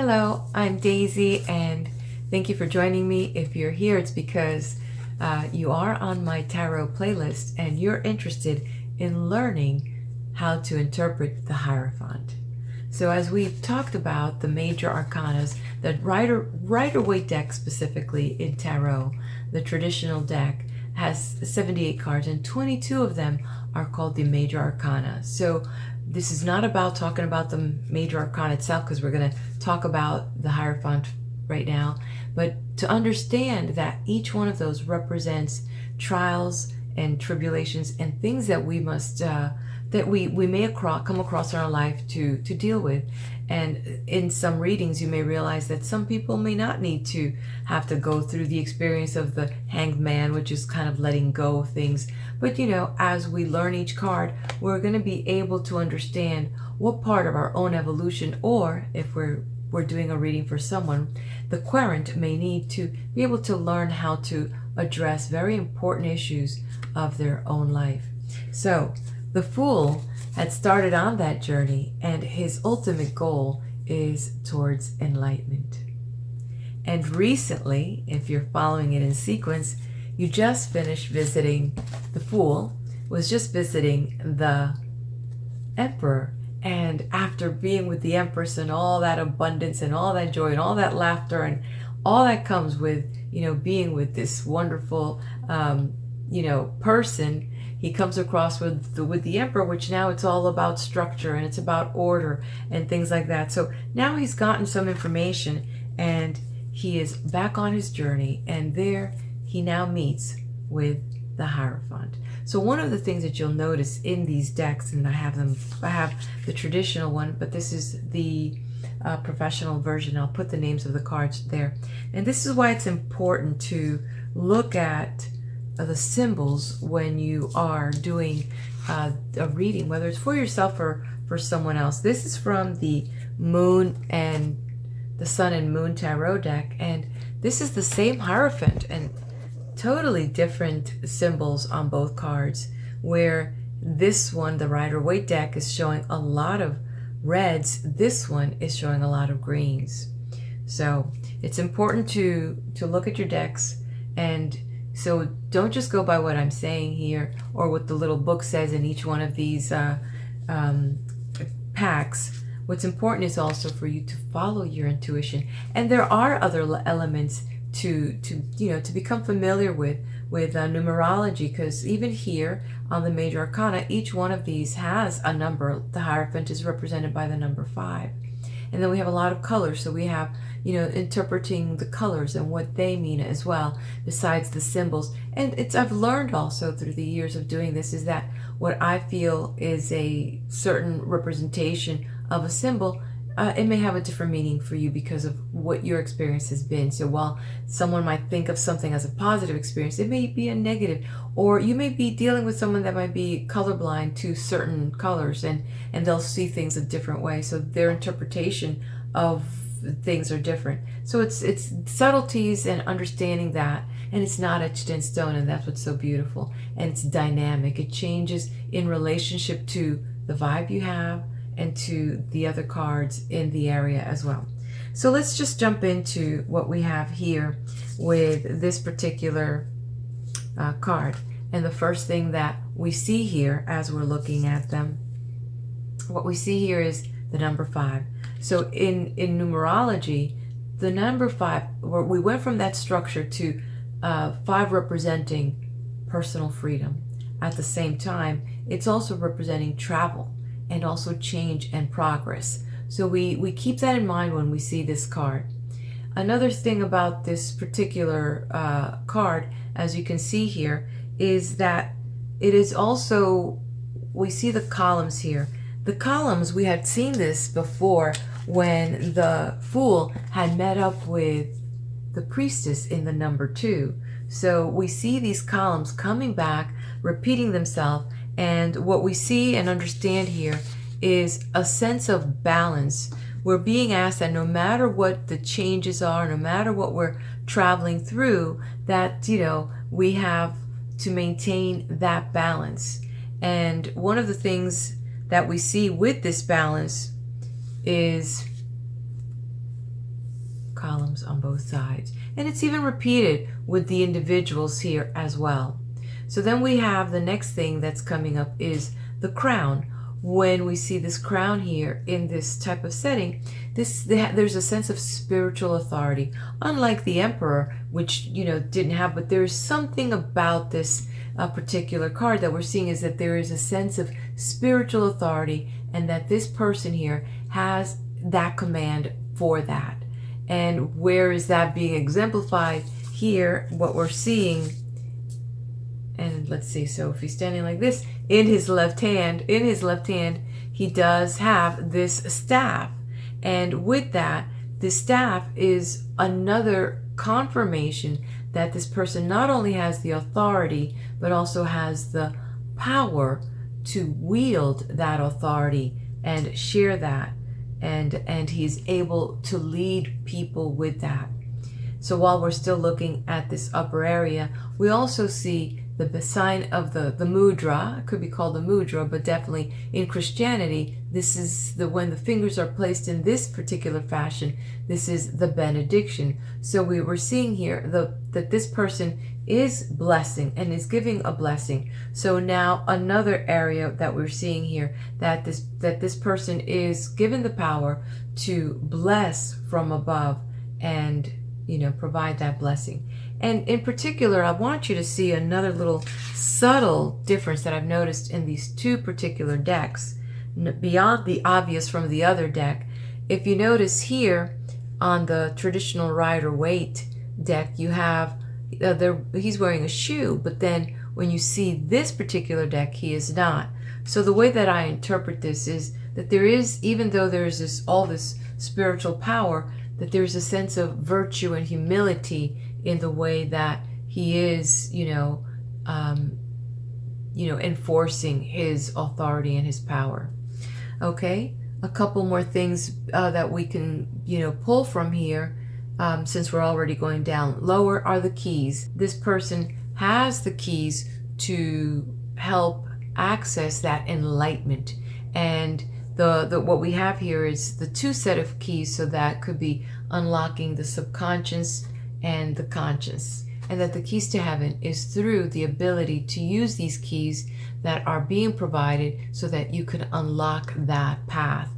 Hello, I'm Daisy, and thank you for joining me. If you're here, it's because you are on my tarot playlist and you're interested in learning how to interpret the Hierophant. So as we've talked about the major arcanas, the Rider-Waite deck specifically in tarot, the traditional deck has 78 cards and 22 of them are called the major arcana. So this is not about talking about the major arcana itself, because we're going to talk about the Hierophant right now, but to understand that each one of those represents trials and tribulations and things that we must that we may come across in our life to deal with. And in some readings you may realize that some people may not need to have to go through the experience of the Hanged Man, which is kind of letting go of things. But as we learn each card, we're going to be able to understand what part of our own evolution, or if we're doing a reading for someone, the querent may need to be able to learn how to address very important issues of their own life. So the Fool had started on that journey, and his ultimate goal is towards enlightenment. And recently, if you're following it in sequence, you just finished visiting, the Fool was just visiting the Emperor. And after being with the Empress and all that abundance and all that joy and all that laughter and all that comes with, being with this wonderful, person, he comes across with the Emperor, which now it's all about structure and it's about order and things like that. So now he's gotten some information and he is back on his journey, and there he now meets with the Hierophant. So one of the things that you'll notice in these decks, and I have the traditional one, but this is the professional version. I'll put the names of the cards there. And this is why it's important to look at the symbols when you are doing a reading, whether it's for yourself or for someone else. This is from the Moon and the Sun and Moon Tarot deck, and this is the same Hierophant and totally different symbols on both cards, where this one, the Rider-Waite deck, is showing a lot of reds. This one is showing a lot of greens. So it's important to look at your decks, and so don't just go by what I'm saying here or what the little book says in each one of these packs. What's important is also for you to follow your intuition. And there are other elements to become familiar with numerology, because even here on the major arcana, each one of these has a number. The Hierophant is represented by the number 5. And then we have a lot of colors, so we have interpreting the colors and what they mean as well, besides the symbols. And I've learned also through the years of doing this is that what I feel is a certain representation of a symbol, it may have a different meaning for you because of what your experience has been. So while someone might think of something as a positive experience, it may be a negative, or you may be dealing with someone that might be colorblind to certain colors, and they'll see things a different way. So their interpretation of things are different. So it's subtleties and understanding that, and it's not etched in stone, and that's what's so beautiful. And it's dynamic. It changes in relationship to the vibe you have and to the other cards in the area as well. So let's just jump into what we have here with this particular card. And the first thing that we see here as we're looking at them, what we see here is the number 5. So in numerology, the number 5, where we went from that structure to 5 representing personal freedom. At the same time, it's also representing travel and also change and progress. So we keep that in mind when we see this card. Another thing about this particular card, as you can see here, is that it is also, we see the columns here. The columns, we had seen this before when the Fool had met up with the Priestess in the number 2. So we see these columns coming back, repeating themselves. And what we see and understand here is a sense of balance. We're being asked that no matter what the changes are, no matter what we're traveling through, that, we have to maintain that balance. And one of the things that we see with this balance is realms on both sides. And it's even repeated with the individuals here as well. So then we have the next thing that's coming up is the crown. When we see this crown here in this type of setting, there's a sense of spiritual authority, unlike the Emperor, which didn't have. But there is something about this particular card that we're seeing, is that there is a sense of spiritual authority, and that this person here has that command for that. And where is that being exemplified? Here, what we're seeing, and let's see, so if he's standing like this, in his left hand, he does have this staff. And with that, the staff is another confirmation that this person not only has the authority, but also has the power to wield that authority and share that. And he's able to lead people with that. So while we're still looking at this upper area, we also see the sign of the mudra. It could be called the mudra, but definitely in Christianity, this is when the fingers are placed in this particular fashion, this is the benediction. So we were seeing here that this person is blessing and is giving a blessing. So now another area that we're seeing here, that this person is given the power to bless from above and provide that blessing. And in particular, I want you to see another little subtle difference that I've noticed in these two particular decks, beyond the obvious from the other deck. If you notice here on the traditional Rider-Waite deck, you have he's wearing a shoe, but then when you see this particular deck, he is not. So the way that I interpret this is that there is, even though there's all this spiritual power, that there's a sense of virtue and humility in the way that he is, enforcing his authority and his power. Okay, a couple more things that we can, pull from here, since we're already going down lower, are the keys. This person has the keys to help access that enlightenment. And what we have here is the two set of keys, so that could be unlocking the subconscious and the conscious, and that the keys to heaven is through the ability to use these keys that are being provided so that you can unlock that path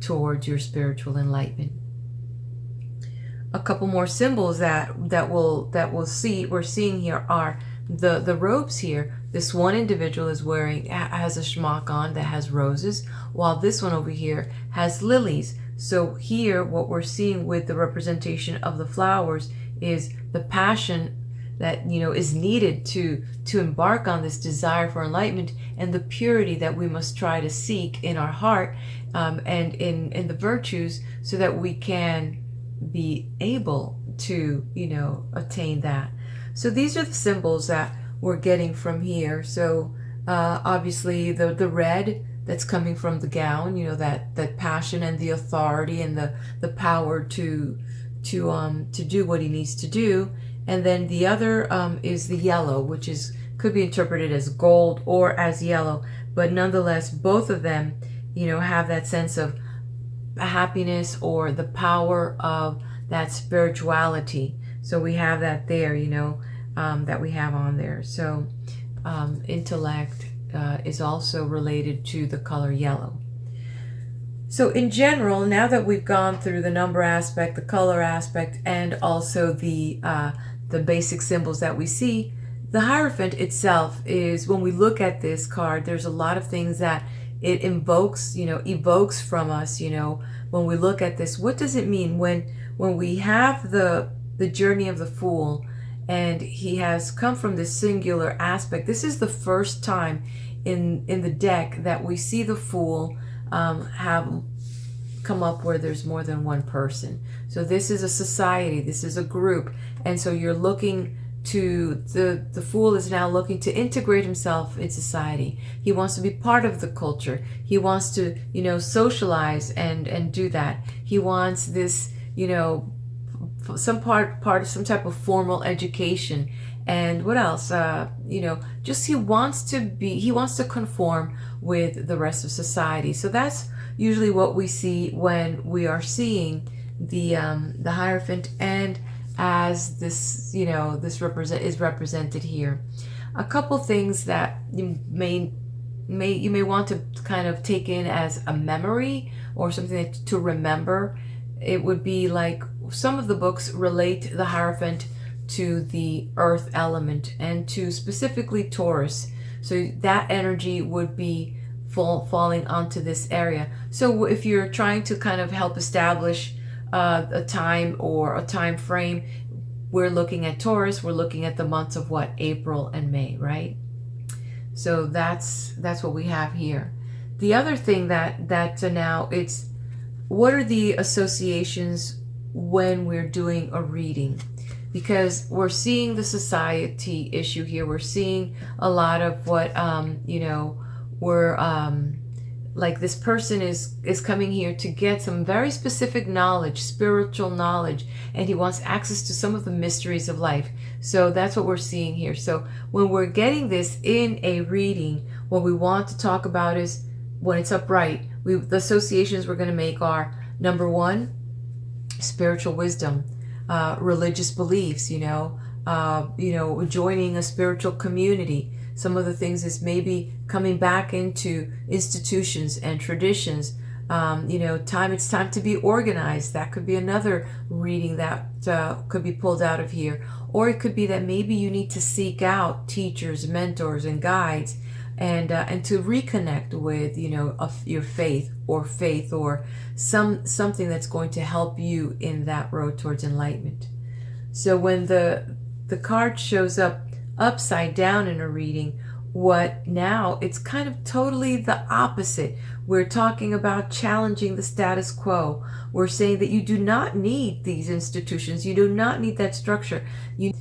towards your spiritual enlightenment. A couple more symbols we're seeing here are the robes here. This one individual has a shmock on that has roses, while this one over here has lilies. So here, what we're seeing with the representation of the flowers is the passion that is needed to embark on this desire for enlightenment, and the purity that we must try to seek in our heart, and in the virtues, so that we can be able to attain that. So these are the symbols that we're getting from here. So obviously the red that's coming from the gown, that passion and the authority and the power to do what he needs to do. And then the other is the yellow, which could be interpreted as gold or as yellow, but nonetheless, both of them, have that sense of happiness or the power of that spirituality. So we have that there, that we have on there. So intellect is also related to the color yellow. So in general, now that we've gone through the number aspect, the color aspect, and also the basic symbols that we see, the Hierophant itself is, when we look at this card, there's a lot of things that it evokes from us, when we look at this. What does it mean when we have the journey of the Fool, and he has come from this singular aspect? This is the first time in the deck that we see the Fool have come up where there's more than one person. So this is a society, this is a group, and so you're looking to the Fool is now looking to integrate himself in society. He wants to be part of the culture. He wants to socialize and do that. He wants this some type of formal education. And what else? Just he wants to conform with the rest of society. So that's usually what we see when we are seeing the Hierophant, and as this, you know, this is represented here. A couple things that you may want to kind of take in as a memory or something to remember. It would be like some of the books relate the Hierophant to the earth element and to specifically Taurus. So that energy would be falling onto this area. So if you're trying to kind of help establish a time or a time frame, we're looking at Taurus, we're looking at the months of what? April and May, right? So that's what we have here. The other thing that now it's, what are the associations when we're doing a reading? Because we're seeing the society issue here. We're seeing a lot of what, you know, we're like this person is coming here to get some very specific knowledge, spiritual knowledge, and he wants access to some of the mysteries of life. So that's what we're seeing here. So when we're getting this in a reading, what we want to talk about is when it's upright, the associations we're going to make are, number one, spiritual wisdom, religious beliefs, you know, joining a spiritual community. Some of the things is maybe coming back into institutions and traditions. You know, it's time to be organized. That could be another reading that could be pulled out of here. Or it could be that maybe you need to seek out teachers, mentors, and guides, and to reconnect with, you know, your faith or something that's going to help you in that road towards enlightenment. So when the card shows up upside down in a reading, what now, it's kind of totally the opposite. We're talking about challenging the status quo. We're saying that you do not need these institutions, you do not need that structure. You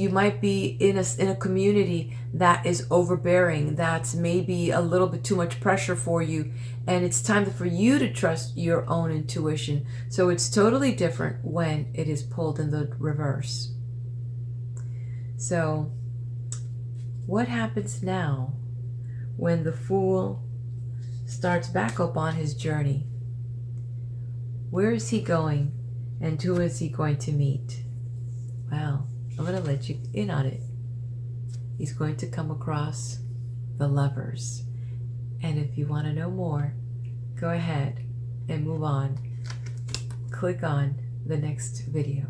might be in a community that is overbearing, that's maybe a little bit too much pressure for you, and it's time for you to trust your own intuition. So it's totally different when it is pulled in the reverse. So what happens now when the Fool starts back up on his journey? Where is he going, and who is he going to meet? Well, I'm going to let you in on it. He's going to come across the Lovers. And if you want to know more, go ahead and move on. Click on the next video.